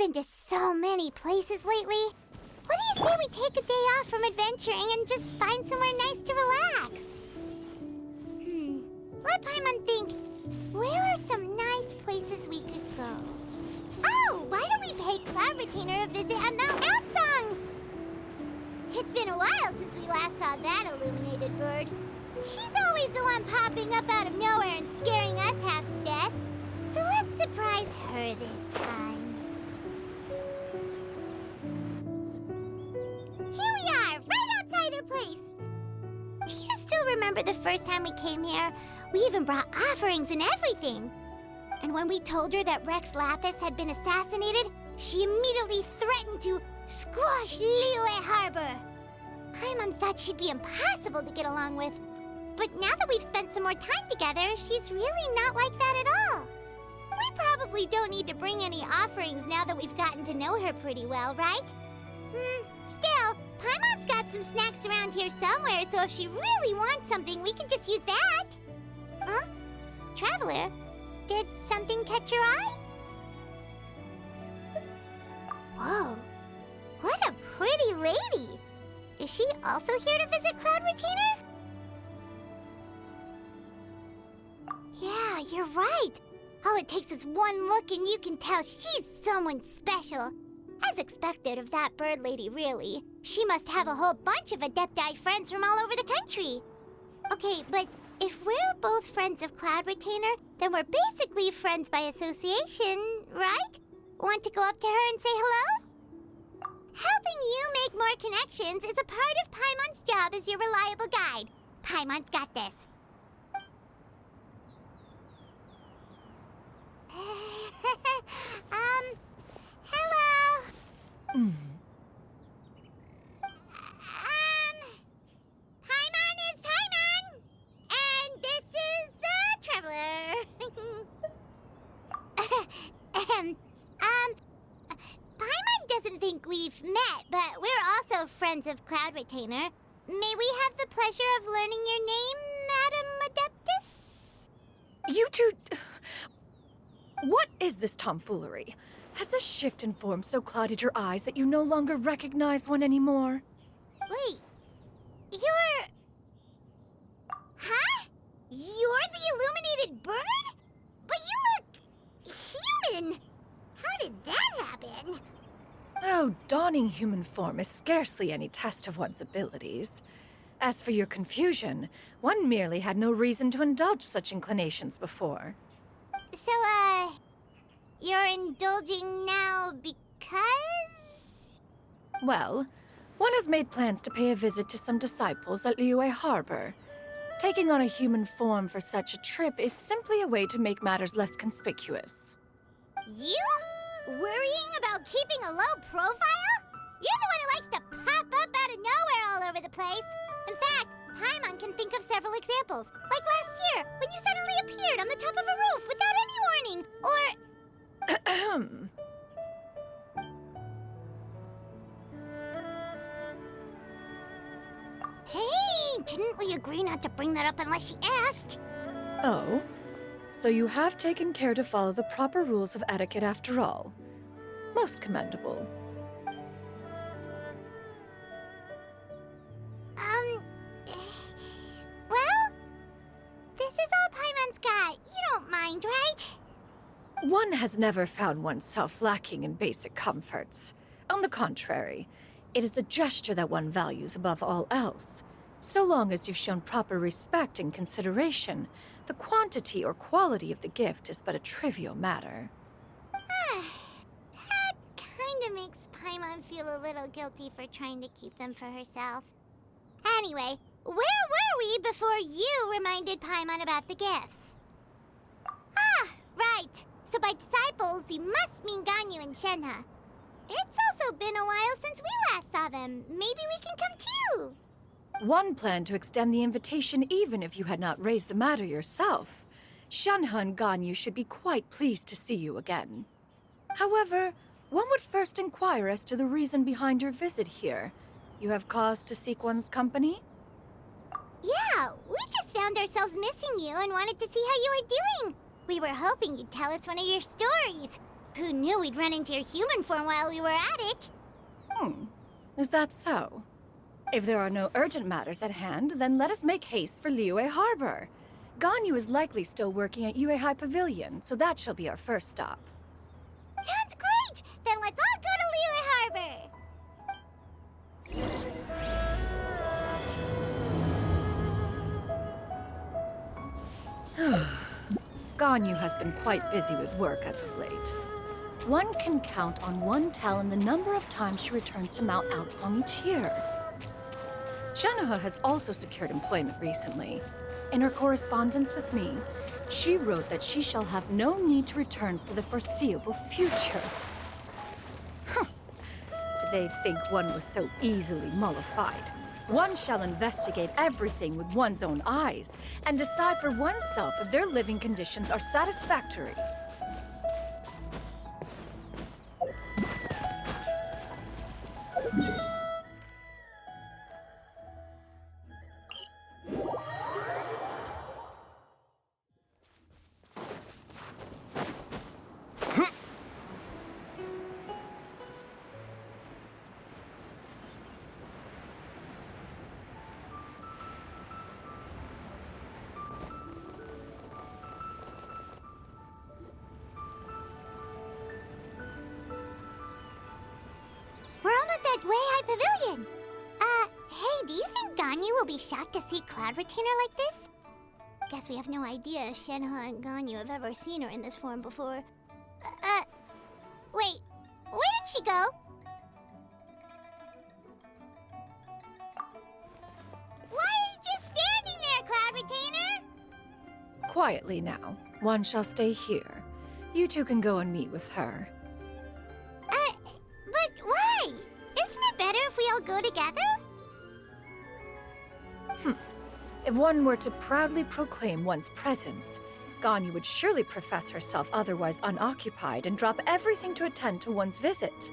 been to so many places lately. What do you say we take a day off from adventuring and just find somewhere nice to relax? Let Paimon think. Where are some nice places we could go? Oh, why don't we pay Cloud Retainer a visit at Mount Outsong? It's been a while since we last saw that illuminated bird. She's always the one popping up out of nowhere and scaring us half to death. So let's surprise her this time. Here we are, right outside her place. Do you still remember the first time we came here? We even brought offerings and everything. And when we told her that Rex Lapis had been assassinated, she immediately threatened to squash Liyue Harbor. Paimon thought she'd be impossible to get along with. But now that we've spent some more time together, she's really not like that at all. We probably don't need to bring any offerings now that we've gotten to know her pretty well, right? Still, Paimon's got some snacks around here somewhere, so if she really wants something, we can just use that. Huh? Traveler, did something catch your eye? Whoa, what a pretty lady! Is she also here to visit Cloud Retainer? Yeah, you're right. All it takes is one look and you can tell she's someone special. As expected of that bird lady, really. She must have a whole bunch of Adepti friends from all over the country. Okay, but if we're both friends of Cloud Retainer, then we're basically friends by association, right? Want to go up to her and say hello? Helping you make more connections is a part of Paimon's job as your reliable guide. Paimon's got this. Hello? Paimon is Paimon! And this is the Traveler. Paimon doesn't think we've met, but we're also friends of Cloud Retainer. May we have the pleasure of learning your name, Madam Adeptus? You two... What is this tomfoolery? Has the shift in form so clouded your eyes that you no longer recognize one anymore? Wait, you're... Huh? You're the illuminated bird? But you look... human! How did that happen? Oh, donning human form is scarcely any test of one's abilities. As for your confusion, one merely had no reason to indulge such inclinations before. So, you're indulging now because? Well, one has made plans to pay a visit to some disciples at Liyue Harbor. Taking on a human form for such a trip is simply a way to make matters less conspicuous. You? Worrying about keeping a low profile? You're the one who likes to pop up out of nowhere all over the place. In fact, Paimon can think of several examples. Like last year, when you suddenly appeared on the top of a roof without any warning. Or... Hey, didn't we agree not to bring that up unless she asked? Oh? So you have taken care to follow the proper rules of etiquette after all. Most commendable. Well, this is all Paimon's got. You don't mind, right? One has never found oneself lacking in basic comforts. On the contrary, it is the gesture that one values above all else. So long as you've shown proper respect and consideration, the quantity or quality of the gift is but a trivial matter. That kinda makes Paimon feel a little guilty for trying to keep them for herself. Anyway, where were we before you reminded Paimon about the gifts? Ah, right. So by disciples, you must mean Ganyu and Shenhe. It's also been a while since we last saw them. Maybe we can come too. One planned to extend the invitation even if you had not raised the matter yourself. Shenhe and Ganyu should be quite pleased to see you again. However, one would first inquire as to the reason behind your visit here. You have cause to seek one's company? Yeah, we just found ourselves missing you and wanted to see how you were doing. We were hoping you'd tell us one of your stories. Who knew we'd run into your human form while we were at it? Is that so? If there are no urgent matters at hand, then let us make haste for Liyue Harbor. Ganyu is likely still working at Yuehai Pavilion, so that shall be our first stop. Sounds great! Then let's all go to Liyue Harbor! Ganyu has been quite busy with work as of late. One can count on one talon the number of times she returns to Mount Outsong each year. Shenoha has also secured employment recently. In her correspondence with me, she wrote that she shall have no need to return for the foreseeable future. Did they think one was so easily mollified? One shall investigate everything with one's own eyes and decide for oneself if their living conditions are satisfactory. We're almost at Weihai Pavilion! Hey, do you think Ganyu will be shocked to see Cloud Retainer like this? Guess we have no idea if Shenoha and Ganyu have ever seen her in this form before. Wait, where did she go? Why are you just standing there, Cloud Retainer? Quietly now. One shall stay here. You two can go and meet with her. But why? Isn't it better if we all go together? If one were to proudly proclaim one's presence, Ganyu would surely profess herself otherwise unoccupied and drop everything to attend to one's visit.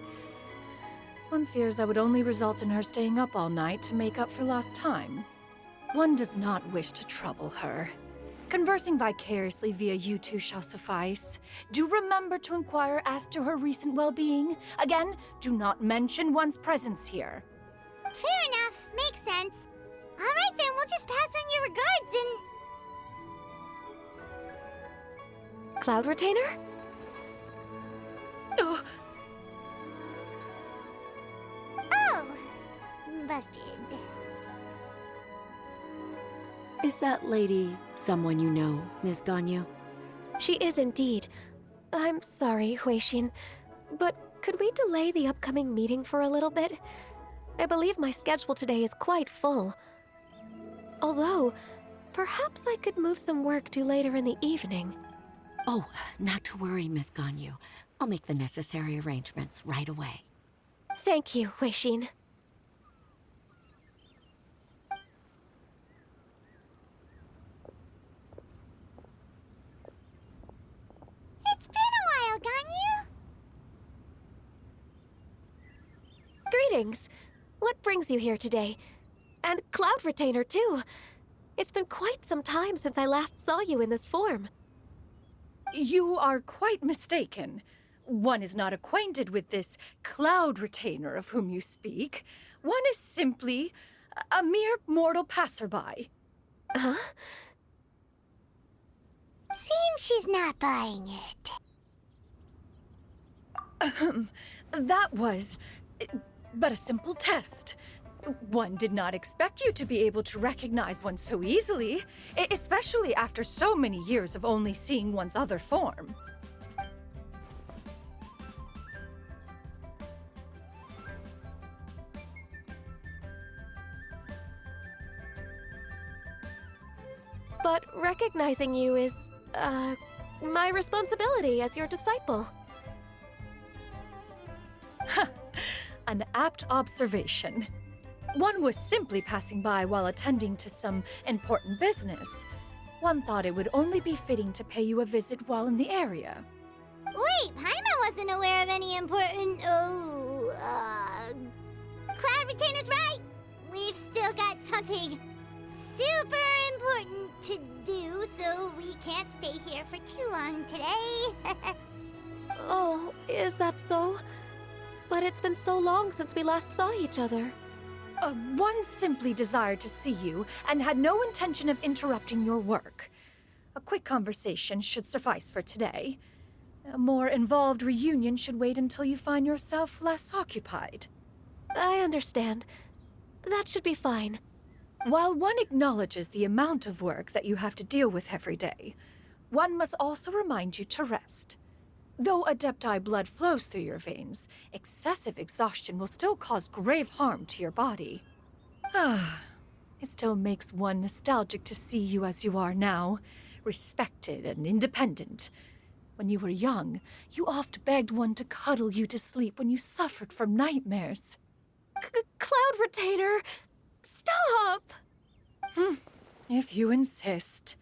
One fears that would only result in her staying up all night to make up for lost time. One does not wish to trouble her. Conversing vicariously via you two shall suffice. Do remember to inquire as to her recent well-being. Again, do not mention one's presence here. Fair enough, makes sense. All right then, we'll just pass on your regards and... Cloud Retainer? Oh, Oh, busted. Is that lady someone you know, Miss Ganyu? She is indeed. I'm sorry, Huixin, but could we delay the upcoming meeting for a little bit? I believe my schedule today is quite full. Although, perhaps I could move some work to later in the evening. Oh, not to worry, Miss Ganyu. I'll make the necessary arrangements right away. Thank you, Huixin. It's been a while, Ganyu. Greetings. What brings you here today? And Cloud Retainer, too. It's been quite some time since I last saw you in this form. you are quite mistaken. One is not acquainted with this Cloud Retainer of whom you speak. One is simply a mere mortal passerby. Huh? Seems she's not buying it. That was but a simple test. One did not expect you to be able to recognize one so easily, especially after so many years of only seeing one's other form. But recognizing you is, my responsibility as your disciple. An apt observation. One was simply passing by while attending to some important business. One thought it would only be fitting to pay you a visit while in the area. Wait, Paimon wasn't aware of any important... Cloud Retainer's right! We've still got something super important to do, so we can't stay here for too long today. Oh, Is that so? But it's been so long since we last saw each other. One simply desired to see you and had no intention of interrupting your work. A quick conversation should suffice for today. A more involved reunion should wait until you find yourself less occupied. I understand. That should be fine. While one acknowledges the amount of work that you have to deal with every day, one must also remind you to rest. Though Adepti blood flows through your veins, excessive exhaustion will still cause grave harm to your body. It still makes one nostalgic to see you as you are now, respected and independent. When you were young, you oft begged one to cuddle you to sleep when you suffered from nightmares. Cloud Retainer! Stop! If you insist.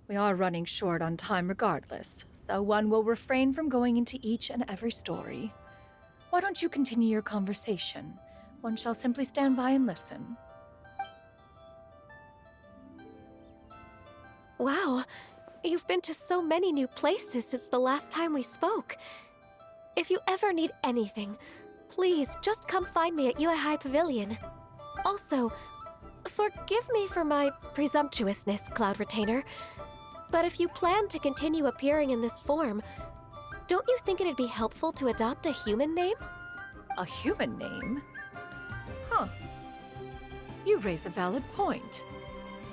We are running short on time regardless, so one will refrain from going into each and every story. Why don't you continue your conversation? One shall simply stand by and listen. Wow, you've been to so many new places since the last time we spoke. If you ever need anything, please just come find me at Yue High Pavilion. Also, forgive me for my presumptuousness, Cloud Retainer, but if you plan to continue appearing in this form, don't you think it'd be helpful to adopt a human name? A human name? Huh. You raise a valid point.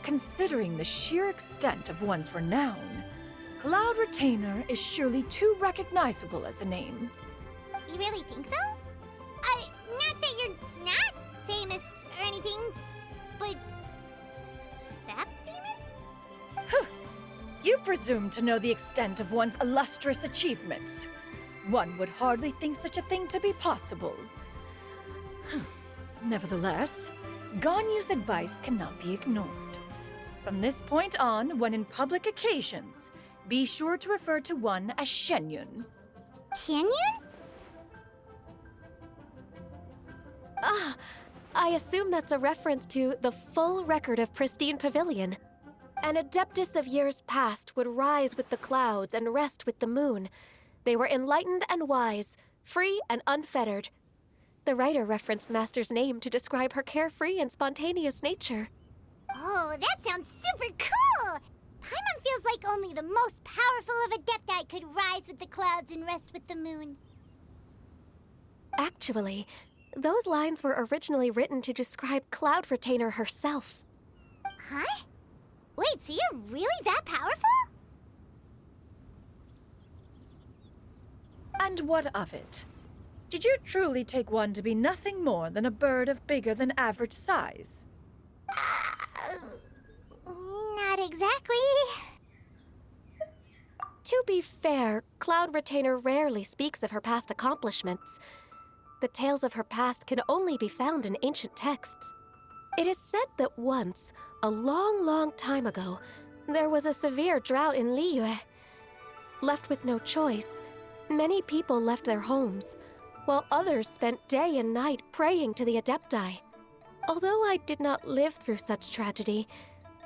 Considering the sheer extent of one's renown, Cloud Retainer is surely too recognizable as a name. You really think so? Not that you're not famous or anything, but that famous? You presume to know the extent of one's illustrious achievements. One would hardly think such a thing to be possible. Nevertheless, Ganyu's advice cannot be ignored. From this point on, when in public occasions, be sure to refer to one as Shenyun. Canyon? I assume that's a reference to the full record of Pristine Pavilion. An Adeptus of years past would rise with the clouds and rest with the moon. They were enlightened and wise, free and unfettered. The writer referenced Master's name to describe her carefree and spontaneous nature. Oh, that sounds super cool! Paimon feels like only the most powerful of Adepti could rise with the clouds and rest with the moon. Actually, those lines were originally written to describe Cloud Retainer herself. Huh? Wait, so you're really that powerful? And what of it? Did you truly take one to be nothing more than a bird of bigger than average size? Not exactly. To be fair, Cloud Retainer rarely speaks of her past accomplishments. The tales of her past can only be found in ancient texts. It is said that once, a long, long time ago, there was a severe drought in Liyue. Left with no choice, many people left their homes, while others spent day and night praying to the Adepti. Although I did not live through such tragedy,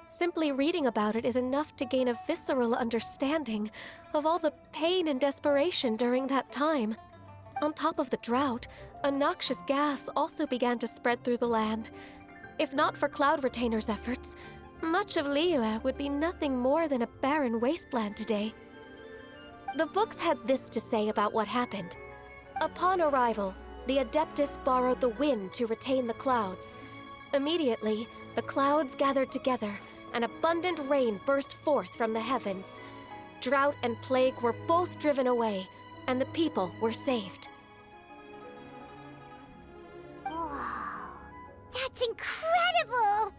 simply reading about it is enough to gain a visceral understanding of all the pain and desperation during that time. On top of the drought, a noxious gas also began to spread through the land. If not for Cloud Retainer's efforts, much of Liyue would be nothing more than a barren wasteland today. The books had this to say about what happened. Upon arrival, the Adeptus borrowed the wind to retain the clouds. Immediately, the clouds gathered together, and abundant rain burst forth from the heavens. Drought and plague were both driven away, and the people were saved. Wow, that's incredible!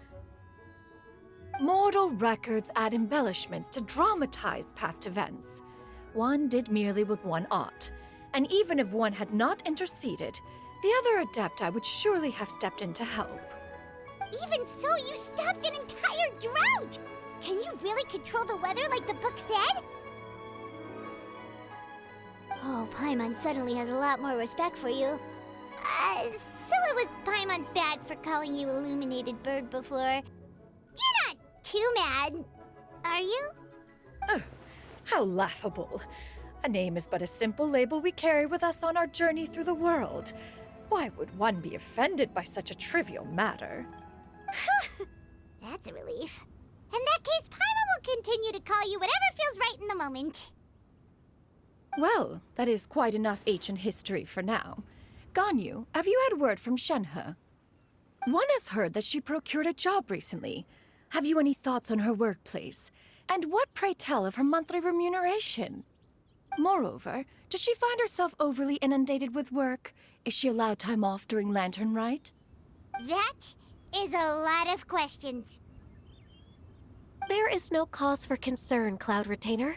Mortal records add embellishments to dramatize past events. One did merely what one ought, and even if one had not interceded, the other Adepti would surely have stepped in to help. Even so, you stopped an entire drought! Can you really control the weather like the book said? Oh, Paimon suddenly has a lot more respect for you. So it was Paimon's bad for calling you Illuminated Bird before. You're not too mad, are you? How laughable. A name is but a simple label we carry with us on our journey through the world. Why would one be offended by such a trivial matter? That's a relief. In that case, Paimon will continue to call you whatever feels right in the moment. Well, that is quite enough ancient history for now. Ganyu, have you had word from Shenhe? One has heard that she procured a job recently. Have you any thoughts on her workplace? And what, pray tell, of her monthly remuneration? Moreover, does she find herself overly inundated with work? Is she allowed time off during Lantern Rite? That is a lot of questions. There is no cause for concern, Cloud Retainer.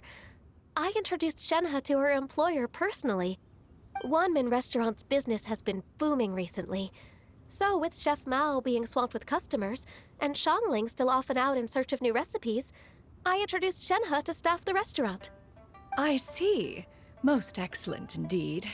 I introduced Shenhe to her employer personally. Wanmin Restaurant's business has been booming recently. So, with Chef Mao being swamped with customers, and Xiangling still off and out in search of new recipes, I introduced Shenhe to staff the restaurant. I see. Most excellent indeed.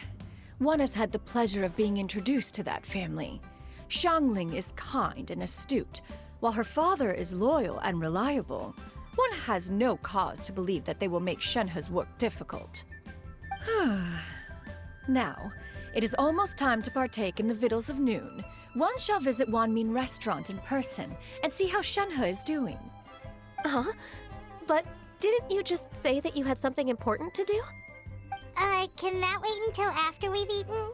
One has had the pleasure of being introduced to that family. Xiangling is kind and astute, while her father is loyal and reliable. One has no cause to believe that they will make Shenhe's work difficult. Now, it is almost time to partake in the victuals of noon. One shall visit Wanmin Restaurant in person and see how Shenhe is doing. Huh? But didn't you just say that you had something important to do? Can that wait until after we've eaten?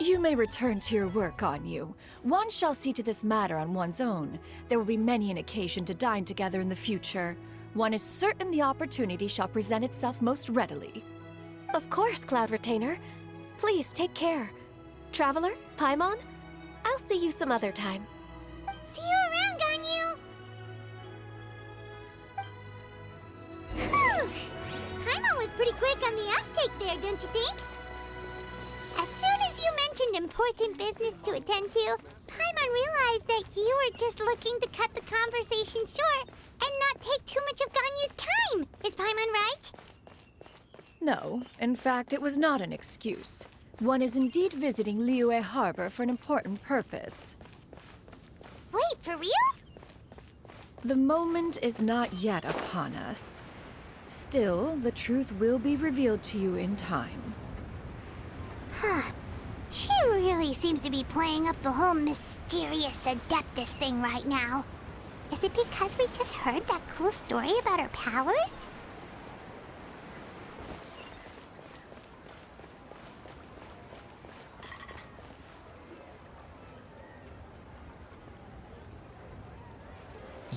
You may return to your work, Ganyu. One shall see to this matter on one's own. There will be many an occasion to dine together in the future. One is certain the opportunity shall present itself most readily. Of course, Cloud Retainer. Please take care. Traveler, Paimon, I'll see you some other time. See you around, Ganyu! Whew. Paimon was pretty quick on the uptake there, don't you think? As soon as you mentioned important business to attend to, Paimon realized that you were just looking to cut the conversation short and not take too much of Ganyu's time. Is Paimon right? No, in fact, it was not an excuse. One is indeed visiting Liyue Harbor for an important purpose. Wait, for real? The moment is not yet upon us. Still, the truth will be revealed to you in time. Huh. She really seems to be playing up the whole mysterious Adeptus thing right now. Is it because we just heard that cool story about her powers?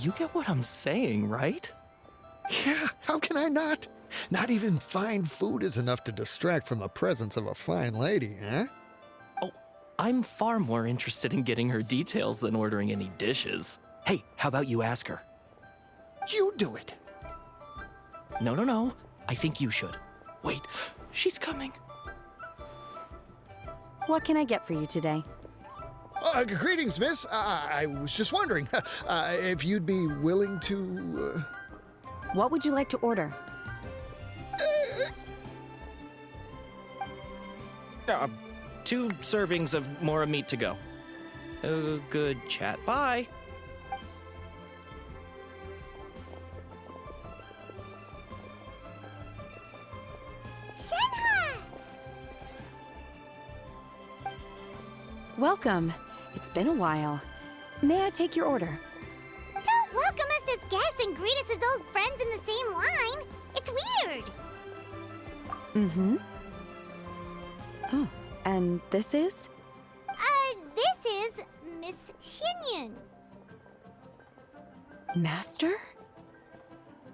You get what I'm saying, right? Yeah, how can I not? Not even fine food is enough to distract from the presence of a fine lady, huh? Oh, I'm far more interested in getting her details than ordering any dishes. Hey, how about you ask her? You do it. No. I think you should. Wait, she's coming. What can I get for you today? Greetings, miss. I was just wondering if you'd be willing to... What would you like to order? 2 servings of Mora meat to go. Good chat. Bye. Shenhe! Welcome. It's been a while. May I take your order? Don't welcome us as guests and greet us as old friends in the same line. It's weird. Mm-hmm. Oh, and this is? This is Miss Xinyun. Master?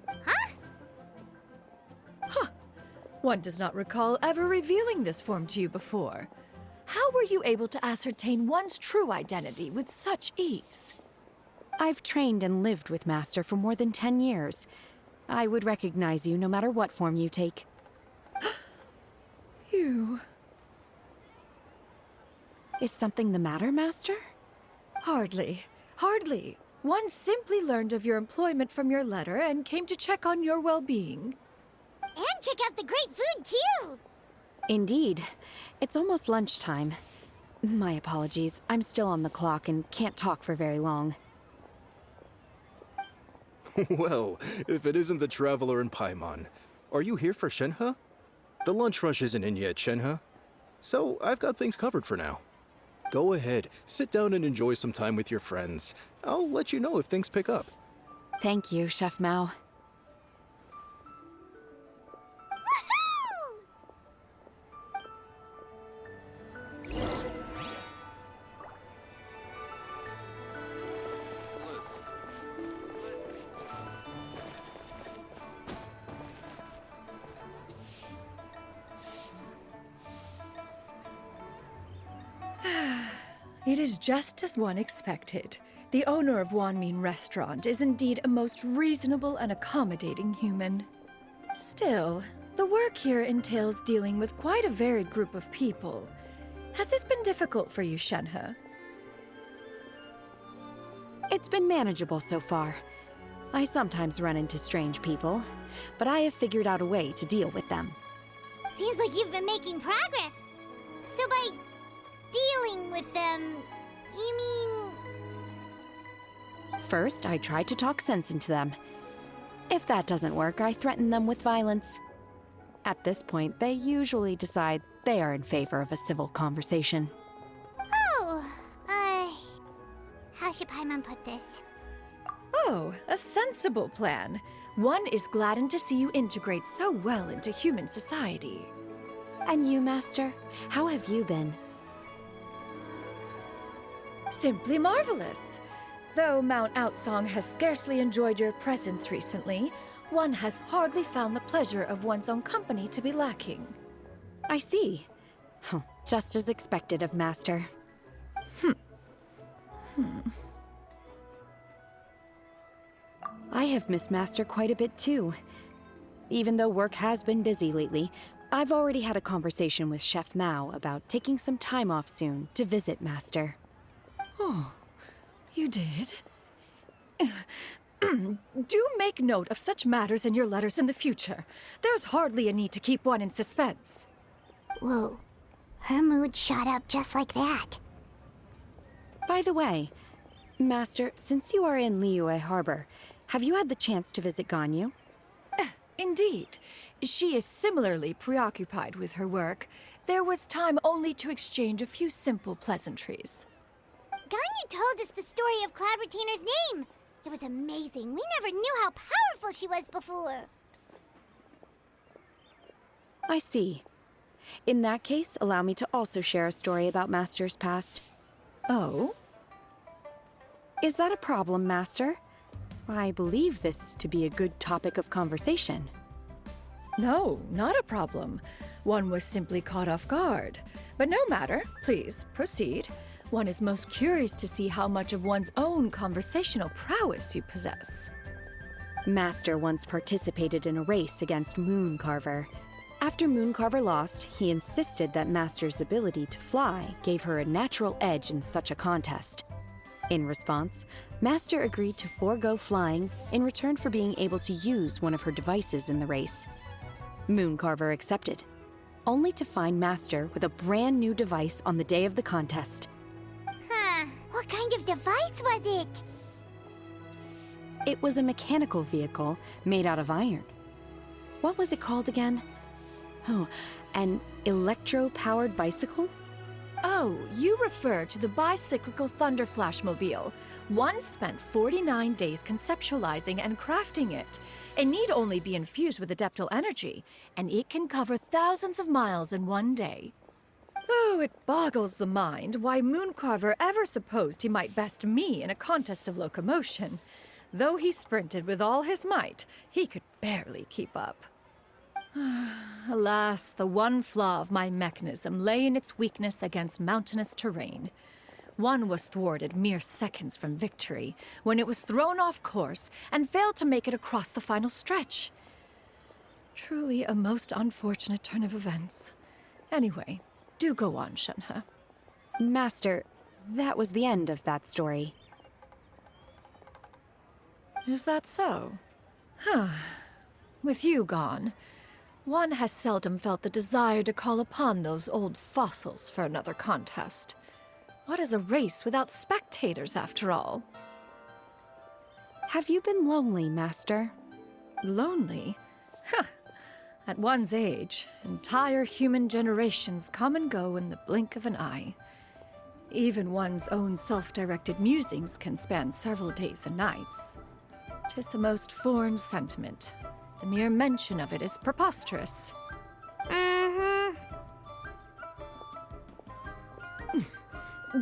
Huh? One does not recall ever revealing this form to you before. How were you able to ascertain one's true identity with such ease? I've trained and lived with Master for more than 10 years. I would recognize you no matter what form you take. You... Is something the matter, Master? Hardly. One simply learned of your employment from your letter and came to check on your well-being. And check out the great food, too. Indeed. It's almost lunchtime. My apologies. I'm still on the clock and can't talk for very long. Well, if it isn't the Traveler and Paimon. Are you here for Shenhe? The lunch rush isn't in yet, Shenhe. So I've got things covered for now. Go ahead, sit down and enjoy some time with your friends. I'll let you know if things pick up. Thank you, Chef Mao. It is just as one expected. The owner of Wanmin Restaurant is indeed a most reasonable and accommodating human. Still, the work here entails dealing with quite a varied group of people. Has this been difficult for you, Shenhe? It's been manageable so far. I sometimes run into strange people, but I have figured out a way to deal with them. Seems like you've been making progress. So by dealing with them, you mean... First, I try to talk sense into them. If that doesn't work, I threaten them with violence. At this point, they usually decide they are in favor of a civil conversation. Oh, how should Paimon put this? Oh, a sensible plan. One is gladdened to see you integrate so well into human society. And you, Master? How have you been? Simply marvelous. Though Mount Outsong has scarcely enjoyed your presence recently, one has hardly found the pleasure of one's own company to be lacking. I see. Oh, just as expected of Master. I have missed Master quite a bit too. Even though work has been busy lately, I've already had a conversation with Chef Mao about taking some time off soon to visit Master. Oh, you did? Do make note of such matters in your letters in the future. There's hardly a need to keep one in suspense. Whoa, her mood shot up just like that. By the way, Master, since you are in Liyue Harbor, have you had the chance to visit Ganyu? Indeed. She is similarly preoccupied with her work. There was time only to exchange a few simple pleasantries. Ganyu told us the story of Cloud Retainer's name. It was amazing. We never knew how powerful she was before. I see. In that case, allow me to also share a story about Master's past. Oh? Is that a problem, Master? I believe this to be a good topic of conversation. No, not a problem. One was simply caught off guard. But no matter. Please, proceed. One is most curious to see how much of one's own conversational prowess you possess. Master once participated in a race against Mooncarver. After Mooncarver lost, he insisted that Master's ability to fly gave her a natural edge in such a contest. In response, Master agreed to forego flying in return for being able to use one of her devices in the race. Mooncarver accepted, only to find Master with a brand new device on the day of the contest. Huh, what kind of device was it? It was a mechanical vehicle made out of iron. What was it called again? Oh, an electro-powered bicycle? Oh, you refer to the bicyclical Thunder Flashmobile. One spent 49 days conceptualizing and crafting it. It need only be infused with adeptal energy, and it can cover thousands of miles in one day. Oh, it boggles the mind why Mooncarver ever supposed he might best me in a contest of locomotion. Though he sprinted with all his might, he could barely keep up. Alas, the one flaw of my mechanism lay in its weakness against mountainous terrain. One was thwarted mere seconds from victory, when it was thrown off course and failed to make it across the final stretch. Truly a most unfortunate turn of events. Anyway, do go on, Shenhe. Master, that was the end of that story. Is that so? Huh. With you gone, one has seldom felt the desire to call upon those old fossils for another contest. What is a race without spectators, after all? Have you been lonely, Master? Lonely? Huh. At one's age, entire human generations come and go in the blink of an eye. Even one's own self-directed musings can span several days and nights. 'Tis a most foreign sentiment. The mere mention of it is preposterous. Mm-hmm.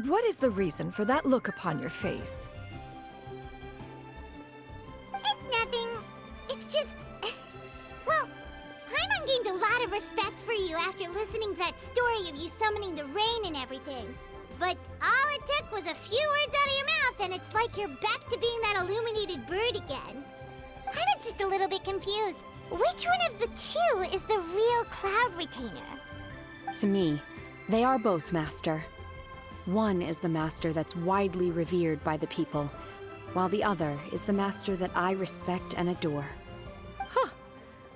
What is the reason for that look upon your face? It's nothing. It's just... Well, Paimon gained a lot of respect for you after listening to that story of you summoning the rain and everything. But all it took was a few words out of your mouth and it's like you're back to being that illuminated bird again. I was just a little bit confused. Which one of the two is the real Cloud Retainer? To me, they are both, Master. One is the master that's widely revered by the people, while the other is the master that I respect and adore. Huh.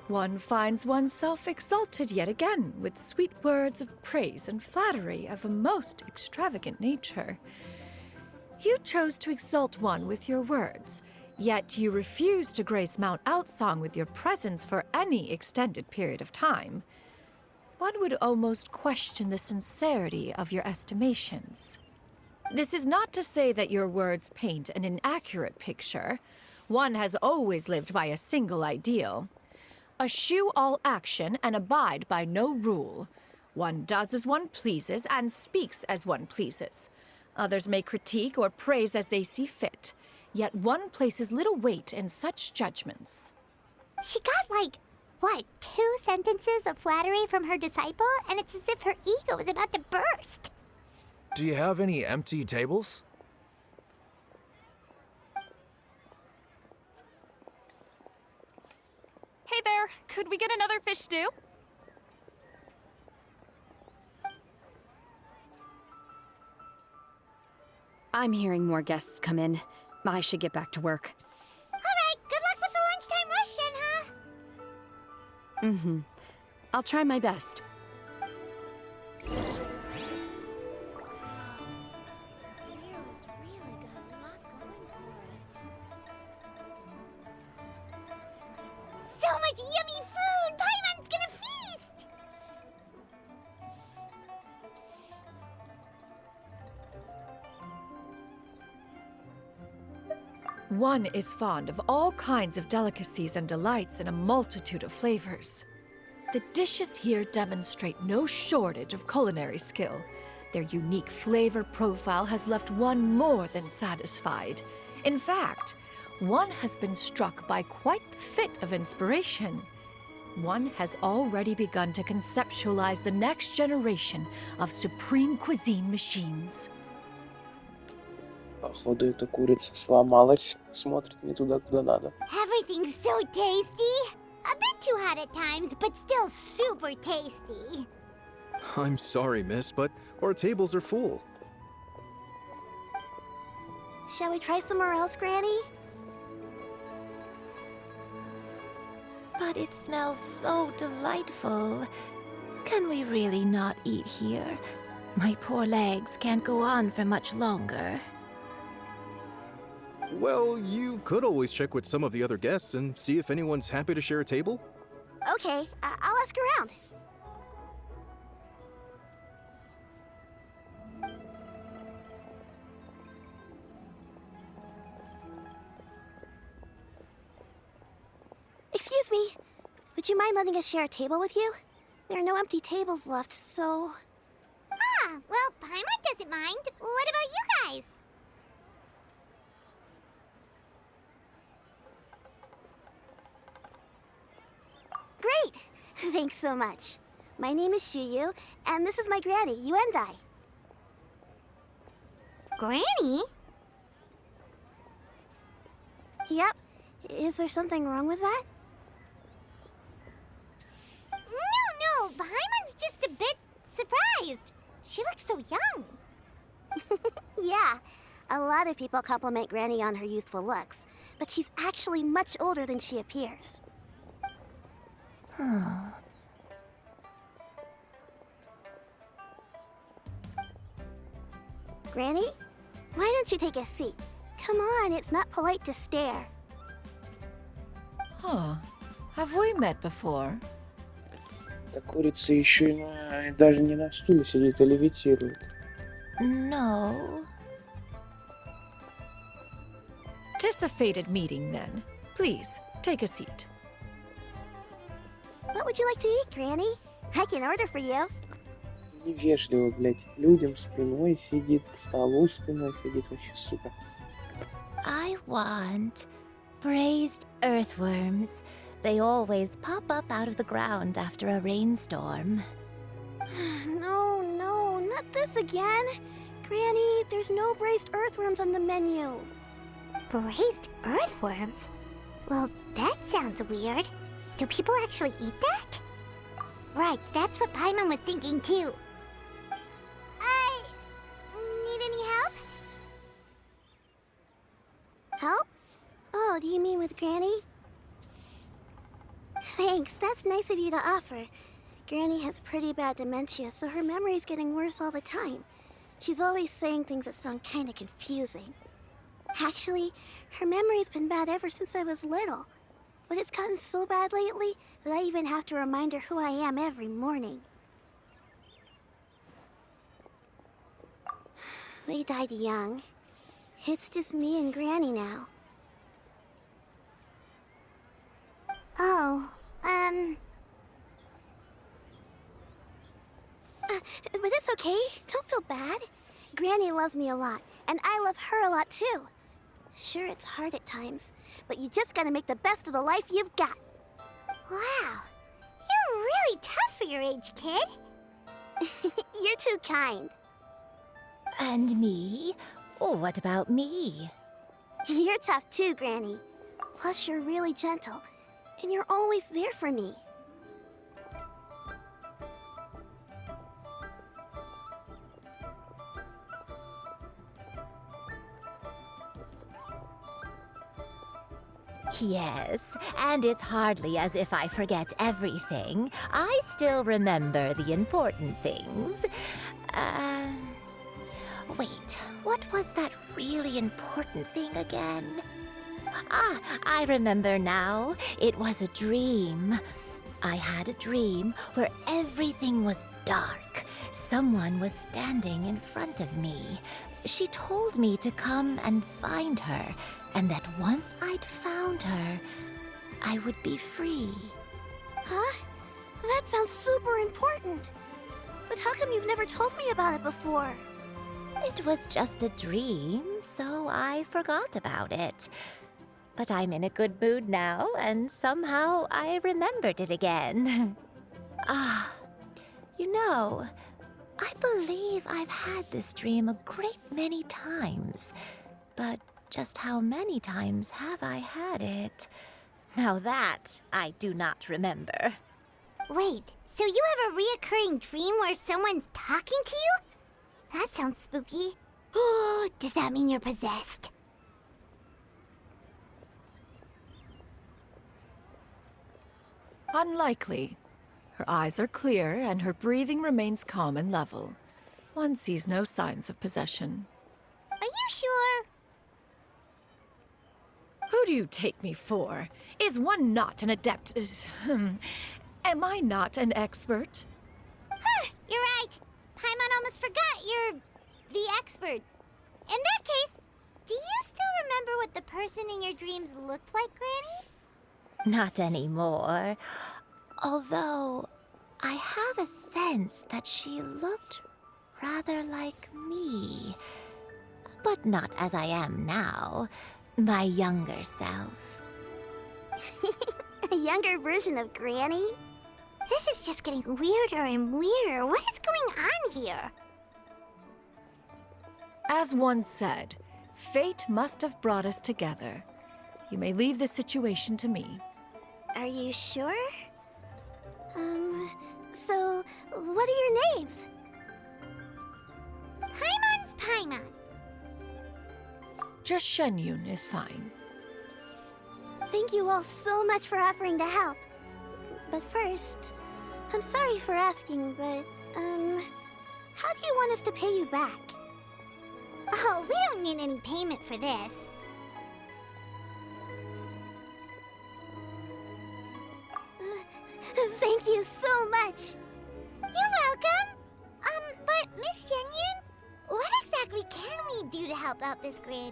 One finds oneself exalted yet again with sweet words of praise and flattery of a most extravagant nature. You chose to exalt one with your words, yet you refuse to grace Mount Outsong with your presence for any extended period of time. One would almost question the sincerity of your estimations. This is not to say that your words paint an inaccurate picture. One has always lived by a single ideal. Eschew all action and abide by no rule. One does as one pleases and speaks as one pleases. Others may critique or praise as they see fit, yet one places little weight in such judgments. She got like, what, 2 sentences of flattery from her disciple, and it's as if her ego is about to burst. Do you have any empty tables? Hey there, could we get another fish stew? I'm hearing more guests come in. I should get back to work. All right, good luck with the lunchtime rush, Shenhe. Mm-hmm. I'll try my best. So much yummy food! Paimon's gonna feast! One is fond of all kinds of delicacies and delights in a multitude of flavors. The dishes here demonstrate no shortage of culinary skill. Their unique flavor profile has left one more than satisfied. In fact, one has been struck by quite the fit of inspiration. One has already begun to conceptualize the next generation of supreme cuisine machines. Походу, эта курица сломалась. Смотрит не туда, куда надо. Everything's so tasty! A bit too hot at times, but still super tasty. I'm sorry, miss, but our tables are full. Shall we try somewhere else, Granny? But it smells so delightful. Can we really not eat here? My poor legs can't go on for much longer. Well, you could always check with some of the other guests and see if anyone's happy to share a table. Okay, I'll ask around. Excuse me. Would you mind letting us share a table with you? There are no empty tables left, so... Ah, well, Paimon doesn't mind. What about you guys? Great! Thanks so much. My name is Shuyu, and this is my granny, Yuendai. Granny? Yep. Is there something wrong with that? No, Paimon's just a bit surprised. She looks so young. Yeah, a lot of people compliment Granny on her youthful looks, but she's actually much older than she appears. Granny, why don't you take a seat? Come on, it's not polite to stare. Huh. Have we met before? Эта курица еще даже не на стуле сидит, а левитирует. No. 'Tis a fated meeting, then. Please, take a seat. What would you like to eat, Granny? I can order for you. Невежливо, блядь. Людям спиной сидит, к столу спиной сидит. Вообще, сука. I want braised earthworms. They always pop up out of the ground after a rainstorm. No, not this again. Granny, there's no braised earthworms on the menu. Braised earthworms? Well, that sounds weird. Do people actually eat that? Right, that's what Paimon was thinking too. Need any help? Help? Oh, do you mean with Granny? Thanks, that's nice of you to offer. Granny has pretty bad dementia, so her memory's getting worse all the time. She's always saying things that sound kinda confusing. Actually, her memory's been bad ever since I was little. But it's gotten so bad lately that I even have to remind her who I am every morning. They died young. It's just me and Granny now. Oh, but it's okay. Don't feel bad. Granny loves me a lot, and I love her a lot too. Sure, it's hard at times, but you just gotta make the best of the life you've got. Wow, you're really tough for your age, kid. You're too kind. And me? Oh, what about me? You're tough too, Granny. Plus, you're really gentle, and you're always there for me. Yes, and it's hardly as if I forget everything. I still remember the important things. Wait, what was that really important thing again? Ah, I remember now. It was a dream. I had a dream where everything was dark. Someone was standing in front of me. She told me to come and find her, and that once I'd found her, I would be free. Huh? That sounds super important. But how come you've never told me about it before? It was just a dream, so I forgot about it. But I'm in a good mood now, and somehow I remembered it again. You know, I believe I've had this dream a great many times. But just how many times have I had it? Now that I do not remember. Wait, so you have a reoccurring dream where someone's talking to you? That sounds spooky. Oh, does that mean you're possessed? Unlikely. Her eyes are clear and her breathing remains calm and level. One sees no signs of possession. Are you sure? Who do you take me for? Is one not an adept? Am I not an expert? Huh, you're right. Paimon almost forgot you're the expert. In that case, do you still remember what the person in your dreams looked like, Granny? Not anymore. Although, I have a sense that she looked rather like me. But not as I am now. My younger self. A younger version of Granny? This is just getting weirder and weirder. What is going on here? As one said, fate must have brought us together. You may leave the situation to me. Are you sure? So, what are your names? Paimon's Paimon. Just Shenyun is fine. Thank you all so much for offering to help. But first, I'm sorry for asking, but, how do you want us to pay you back? Oh, we don't need any payment for this. Thank you so much. You're welcome. But Miss Yenyun, what exactly can we do to help out this granny?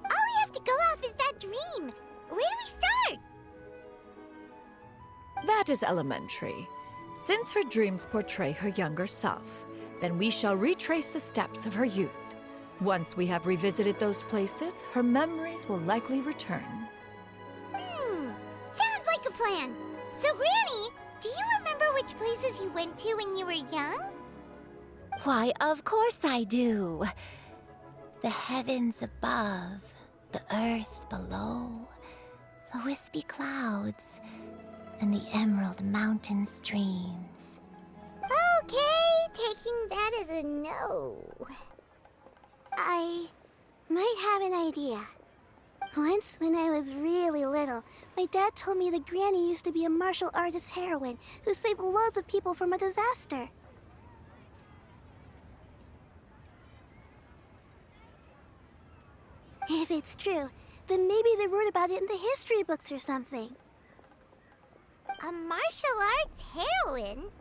All we have to go off is that dream. Where do we start? That is elementary. Since her dreams portray her younger self, then we shall retrace the steps of her youth. Once we have revisited those places, her memories will likely return. Sounds like a plan. So, Granny, do you remember which places you went to when you were young? Why, of course I do. The heavens above, the earth below, the wispy clouds, and the emerald mountain streams. Okay, taking that as a no. I might have an idea. Once, when I was really little, my dad told me that Granny used to be a martial artist heroine who saved loads of people from a disaster. If it's true, then maybe they wrote about it in the history books or something. A martial arts heroine?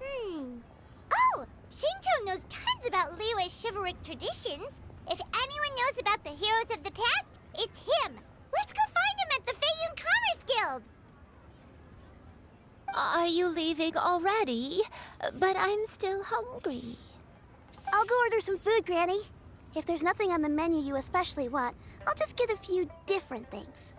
Oh, Shinto knows tons about Liyue's chivalric traditions. If anyone knows about the heroes of the past, it's him. Let's go find him at the Feiyun Commerce Guild. Are you leaving already? But I'm still hungry. I'll go order some food, Granny. If there's nothing on the menu you especially want, I'll just get a few different things.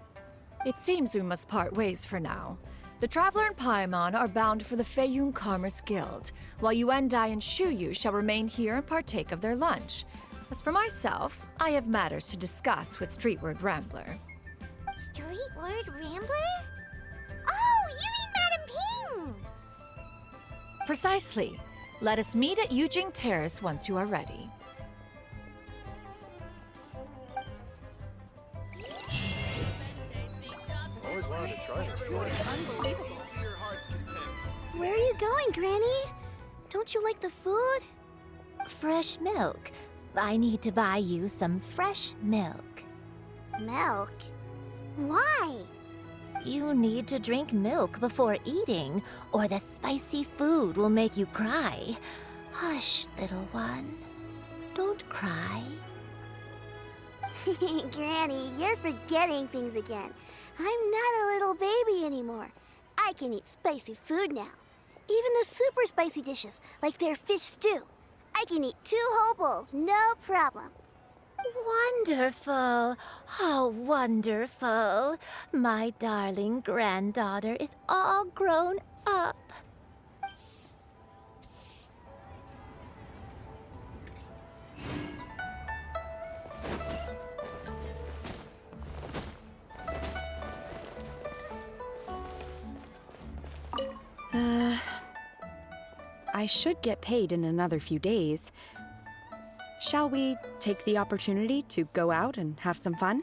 It seems we must part ways for now. The Traveler and Paimon are bound for the Feiyun Commerce Guild, while Yuendai and Shuyu shall remain here and partake of their lunch. As for myself, I have matters to discuss with Streetward Rambler. Streetward Rambler? Oh, you mean Madam Ping! Precisely. Let us meet at Yujing Terrace once you are ready. Where are you going, Granny? Don't you like the food? Fresh milk. I need to buy you some fresh milk. Milk? Why? You need to drink milk before eating, or the spicy food will make you cry. Hush, little one. Don't cry. Granny, you're forgetting things again. I'm not a little baby anymore. I can eat spicy food now. Even the super spicy dishes, like their fish stew. I can eat 2 whole bowls, no problem. Wonderful. How wonderful. My darling granddaughter is all grown up. I should get paid in another few days. Shall we take the opportunity to go out and have some fun?